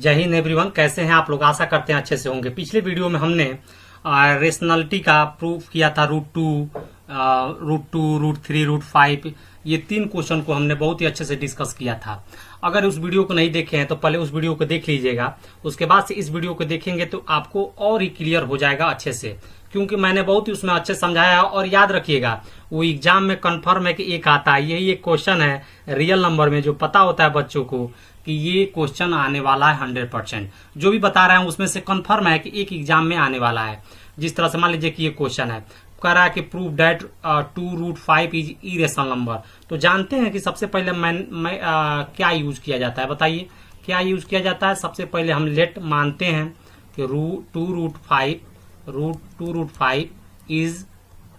जय हिंद एवरीवन, कैसे हैं आप लोग। आशा करते हैं अच्छे से होंगे। पिछले वीडियो में हमने रेशनलिटी का प्रूफ किया था। रूट टू, रूट 3, रूट 5, ये 3 क्वेश्चन को हमने बहुत ही अच्छे से डिस्कस किया था। अगर उस वीडियो को नहीं देखे हैं तो पहले उस वीडियो को देख लीजिएगा, उसके बाद से इस वीडियो को देखेंगे तो आपको और ही क्लियर हो जाएगा अच्छे से, क्योंकि मैंने बहुत ही उसमें अच्छे समझाया। और याद रखिएगा, वो एग्जाम में कन्फर्म है कि एक आता है, यही एक क्वेश्चन है रियल नंबर में जो पता होता है बच्चों को कि ये क्वेश्चन आने वाला है 100%। जो भी बता रहे हैं उसमें से कन्फर्म है कि एक एग्जाम में आने वाला है। जिस तरह से मान लीजिए कि ये क्वेश्चन है, कह रहा है कि prove that 2 root 5 is irrational number. तो जानते हैं कि सबसे पहले क्या यूज किया जाता है, बताइए क्या यूज किया जाता है। सबसे पहले हम लेट मानते हैं कि 2 रूट 5 इज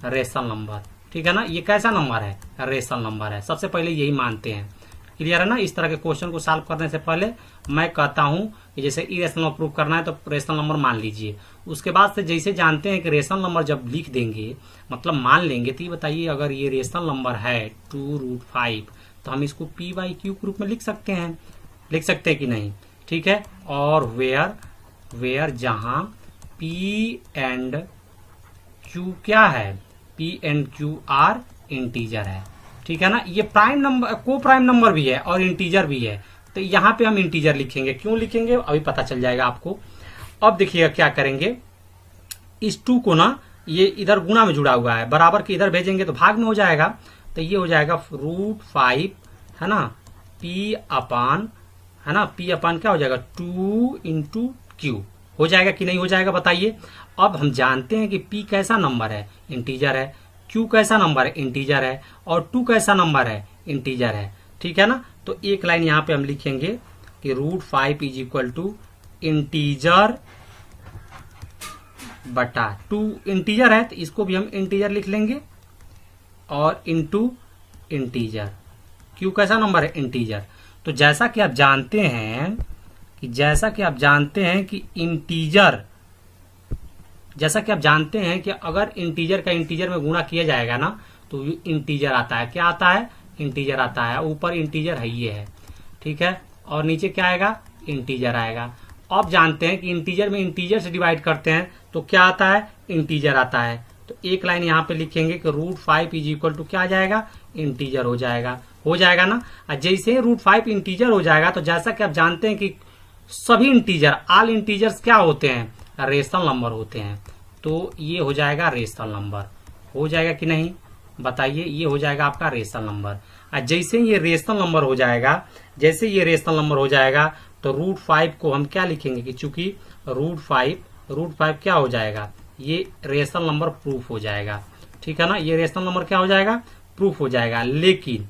रेशनल नंबर, ठीक है ना। ये कैसा नंबर है, रेशनल नंबर है। सबसे पहले यही मानते हैं। क्लियर है ना। इस तरह के क्वेश्चन को सॉल्व करने से पहले मैं कहता हूं कि जैसे इरेशनल प्रूव करना है तो रेशनल नंबर मान लीजिए। उसके बाद से जैसे जानते हैं कि रेशनल नंबर जब लिख देंगे, मतलब मान लेंगे, तो ये बताइए अगर ये रेशनल नंबर है 2 रूट 5 तो हम इसको p/q के रूप में लिख सकते हैं कि नहीं, ठीक है। और वेयर जहां p एंड q क्या है, p and q are integer है, ठीक है ना। ये prime number, coprime number भी है और इंटीजर भी है, तो यहाँ पे हम इंटीजर लिखेंगे। क्यों लिखेंगे अभी पता चल जाएगा आपको। अब देखिएगा क्या करेंगे, इस 2 को ना, ये इधर गुणा में जुड़ा हुआ है, बराबर के इधर भेजेंगे तो भाग में हो जाएगा। तो ये हो जाएगा रूट 5 है ना, p अपान, है ना, p अपान क्या हो जाएगा 2 इंटू q हो जाएगा कि नहीं हो जाएगा, बताइए। अब हम जानते हैं कि p कैसा नंबर है, इंटीजर है, q कैसा नंबर है, इंटीजर है, और 2 कैसा नंबर है, इंटीजर है, ठीक है ना। तो एक लाइन यहाँ पे हम लिखेंगे कि root 5 is equal to integer बटा 2। इंटीजर है तो इसको भी हम इंटीजर लिख लेंगे, और इंटू इंटीजर, q कैसा नंबर है, इंटीजर। तो जैसा कि आप जानते हैं कि इंटीजर, जैसा कि आप जानते हैं कि अगर इंटीजर का इंटीजर में गुणा किया जाएगा ना तो इंटीजर आता है। क्या आता है, इंटीजर आता है। ऊपर इंटीजर है, ये है, ठीक है, और नीचे क्या आएगा, इंटीजर आएगा। अब जानते हैं कि इंटीजर में इंटीजर से डिवाइड करते हैं तो क्या आता है, इंटीजर आता है। तो एक लाइन यहाँ पे लिखेंगे कि रूट 5 इज इक्वल टू क्या आ जाएगा, इंटीजर हो जाएगा ना। और जैसे रूट 5 इंटीजर हो जाएगा तो जैसा कि आप जानते हैं कि सभी इंटीजर, ऑल इंटीजर्स क्या होते हैं, रेशनल नंबर होते हैं। तो ये हो जाएगा रेशनल नंबर, हो जाएगा कि नहीं, बताइए। ये हो जाएगा आपका रेशनल नंबर। जैसे ये रेशनल नंबर हो जाएगा, तो रूट 5 को हम क्या लिखेंगे कि चूंकि रूट 5 क्या हो जाएगा, ये रेशनल नंबर प्रूफ हो जाएगा, ठीक है ना। ये रेशनल नंबर क्या हो जाएगा, प्रूफ हो जाएगा। लेकिन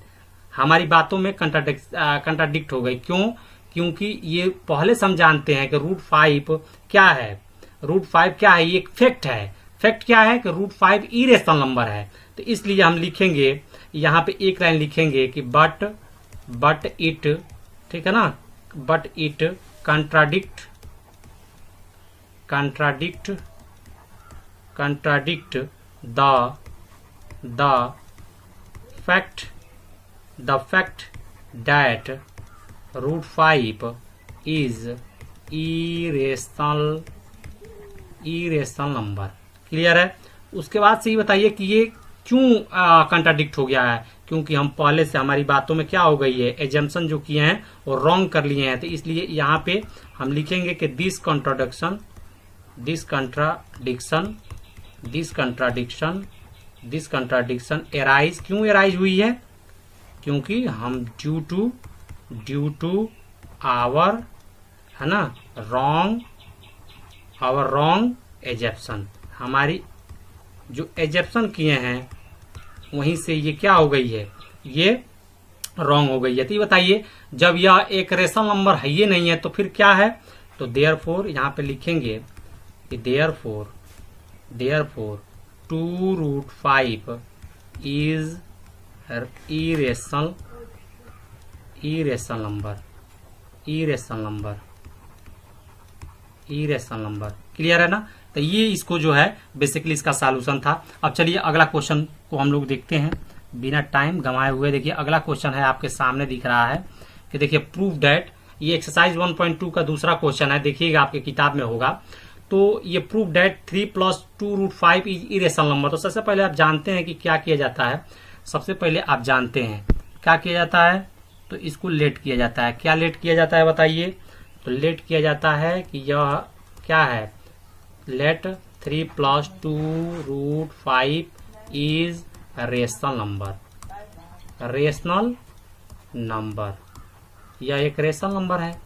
हमारी बातों में कंट्राडिक्ट हो गई। क्यों, क्योंकि ये पहले से हम जानते हैं कि रूट 5 क्या है, ये एक फैक्ट है। फैक्ट क्या है कि रूट 5 इरेशनल नंबर है। तो इसलिए हम लिखेंगे यहाँ पे एक लाइन लिखेंगे कि बट इट, ठीक है ना, but it contradict the fact that root 5 is irrational number. Clear है। उसके बाद से ये बताइए कि ये क्यों कंट्राडिक्ट हो गया है, क्योंकि हम पहले से हमारी बातों में क्या हो गई है, एजम्पशन जो किए हैं वो रॉन्ग कर लिए हैं। तो इसलिए यहाँ पे हम लिखेंगे कि दिस कंट्राडिक्शन एराइज, क्यों एराइज हुई है, क्योंकि हम ड्यू टू आवर, है ना, रॉन्ग एजम्पशन, हमारी जो एजम्पशन किए हैं वहीं से ये क्या हो गई है, ये रॉन्ग हो गई है। तो ये बताइए, जब यह एक रेशनल नंबर है ये नहीं है तो फिर क्या है। तो देयरफॉर यहाँ पे लिखेंगे कि therefore 2 root 5 is irrational number. Clear है ना। तो ये इसको जो है बेसिकली इसका सॉल्यूशन था। अब चलिए अगला क्वेश्चन को हम लोग देखते हैं बिना टाइम गंवाए हुए। देखिए अगला क्वेश्चन है आपके सामने दिख रहा है कि देखिए प्रूव दैट ये एक्सरसाइज 1.2 का दूसरा क्वेश्चन है, देखिएगा आपके किताब में होगा। तो ये proof that 3 + 2√5 is irrational number. तो सबसे पहले आप जानते हैं कि क्या किया जाता है। सबसे पहले आप जानते हैं क्या किया जाता है, तो इसको लेट किया जाता है। क्या लेट किया जाता है बताइए? तो लेट किया जाता है कि यह क्या है, let 3 + 2√5 is rational number. Rational number, यह एक रेशनल नंबर है।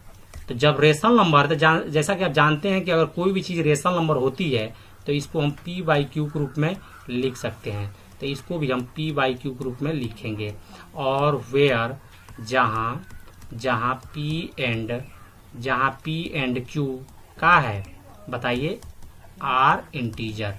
तो जब रेशनल नंबर, तो जैसा कि आप जानते हैं कि अगर कोई भी चीज रेशनल नंबर होती है तो इसको हम p/q के रूप में लिख सकते हैं। तो इसको भी हम p/q के रूप में लिखेंगे। और वेयर, जहां p एंड q का है, बताइए आर इंटीजर,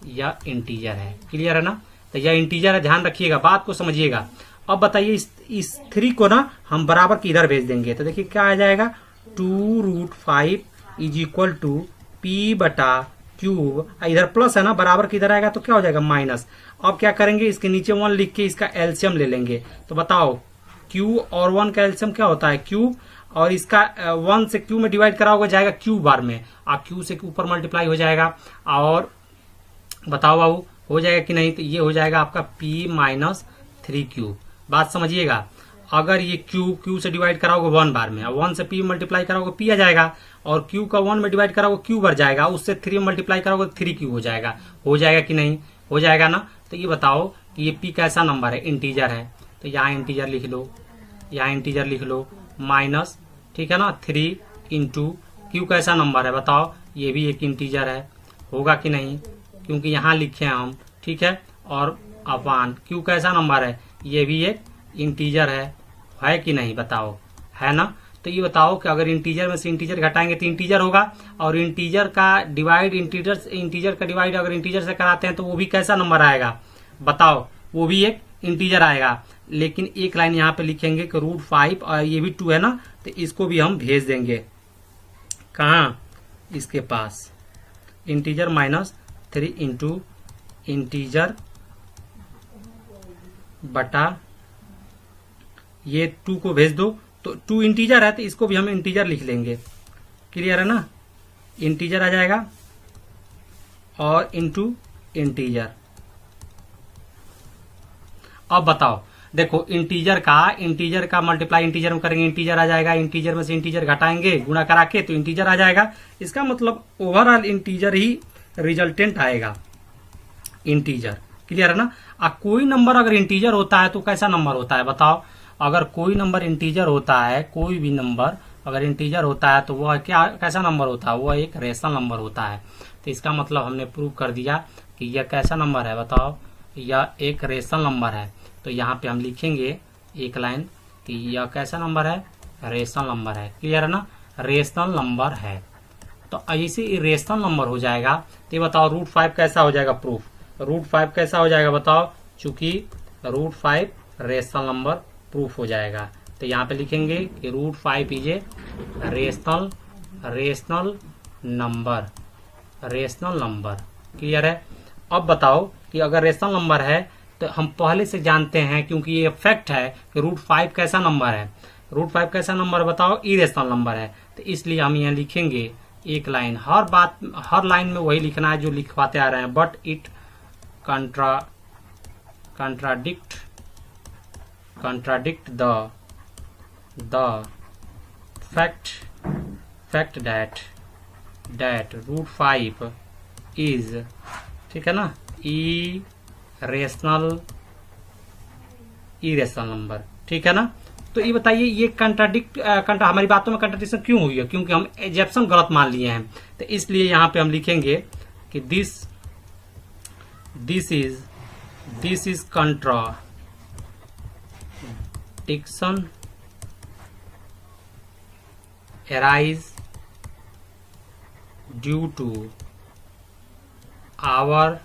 यह इंटीजर है। क्लियर है ना? तो यह इंटीजर है, ध्यान रखिएगा, बात को समझिएगा। अब बताइए इस 3 को ना हम बराबर किधर भेज देंगे? तो देखिए क्या आ जाएगा, 2√5 इज इक्वल टू p/क्यूब, इधर प्लस है ना, बराबर किधर आएगा तो क्या हो जाएगा, माइनस। अब क्या करेंगे, इसके नीचे 1 लिख के इसका एलसीएम ले लेंगे। तो बताओ q और 1 का एलसीएम क्या होता है, क्यूब, और इसका 1 से q में डिवाइड करा होगा जाएगा q बार में, और q से ऊपर मल्टीप्लाई हो जाएगा। और बताओ बाबू हो जाएगा कि नहीं? तो ये हो जाएगा आपका p - 3q। बात समझिएगा, अगर ये q से डिवाइड करा होगा 1 बार में, और 1 से p मल्टीप्लाई करा होगा p आ जाएगा, और q का 1 में डिवाइड करा होगा q बार जाएगा, उससे 3 मल्टीप्लाई करा होगा 3q हो जाएगा। हो जाएगा कि नहीं? हो जाएगा ना? तो ये बताओ कि ये p कैसा नंबर है, इंटीजर है। तो यहाँ इंटीजर लिख लो, यहाँ इंटीजर लिख लो, माइनस, ठीक है ना, 3 इंटू q कैसा नंबर है बताओ, ये भी एक इंटीजर है। होगा कि नहीं? क्योंकि यहाँ लिखे हैं हम, ठीक है। और अपान q कैसा नंबर है, ये भी एक इंटीजर है कि नहीं बताओ, है ना? तो ये बताओ कि अगर इंटीजर में से इंटीजर घटाएंगे तो इंटीजर होगा, और इंटीजर का डिवाइड अगर इंटीजर से कराते हैं तो वो भी कैसा नंबर आएगा बताओ, वो भी एक इंटीजर आएगा। लेकिन एक लाइन यहाँ पे लिखेंगे कि √5, और ये भी 2 है ना, तो इसको भी हम भेज देंगे कहाँ, इसके पास, इंटीजर -3 इंटू इंटीजर बटा ये 2 को भेज दो। तो 2 इंटीजर है तो इसको भी हम इंटीजर लिख लेंगे। क्लियर है ना? इंटीजर आ जाएगा और इंटू इंटीजर। अब बताओ, देखो इंटीजर का मल्टीप्लाई इंटीजर में करेंगे, इंटीजर आ जाएगा, इंटीजर में से इंटीजर घटाएंगे गुणा करा के तो इंटीजर आ जाएगा। इसका मतलब ओवरऑल इंटीजर ही रिजल्टेंट आएगा, इंटीजर। क्लियर है ना? कोई नंबर अगर इंटीजर होता है तो कैसा नंबर होता है बताओ? अगर कोई नंबर इंटीजर होता है, कोई भी नंबर अगर इंटीजर होता है तो वह क्या कैसा नंबर होता है, वह एक रेशनल नंबर होता है। तो इसका मतलब हमने प्रूव कर दिया कि यह कैसा नंबर है बताओ, यह एक रेशनल नंबर है। तो यहाँ पे हम लिखेंगे एक लाइन कि यह कैसा नंबर है, रेशनल नंबर है। क्लियर है ना? रेशनल नंबर है। तो ऐसे इरेशनल नंबर हो जाएगा। तो ये बताओ √5 कैसा हो जाएगा प्रूफ, √5 कैसा हो जाएगा बताओ, चूंकि √5 रेशनल नंबर प्रूफ हो जाएगा। तो यहाँ पे लिखेंगे कि √5 is a rational number. Clear है? अब बताओ कि अगर रेशनल नंबर है तो हम पहले से जानते हैं, क्योंकि ये फैक्ट है कि √5 कैसा नंबर है, √5 कैसा नंबर बताओ, इरेशनल नंबर है। तो इसलिए हम यहाँ लिखेंगे एक लाइन, हर लाइन में वही लिखना है जो लिखवाते आ रहे हैं, but it contradict the fact that √5 is, ठीक है ना, इरेशनल नंबर। ठीक है ना? तो ये बताइए ये हमारी बातों में कंट्राडिक्शन क्यों हुई है? क्योंकि हम एजप्शन गलत मान लिए हैं। तो इसलिए यहाँ पे हम लिखेंगे कि this is contradiction arise due to our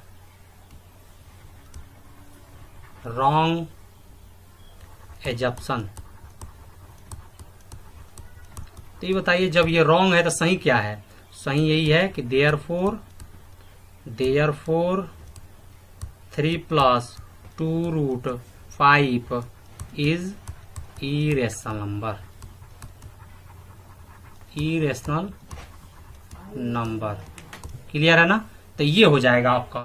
wrong assumption। तो ये बताइए जब ये रॉन्ग है तो सही क्या है? सही यही है कि therefore 3 + 2√5 is irrational number। Irrational number. Clear है ना? तो ये हो जाएगा आपका।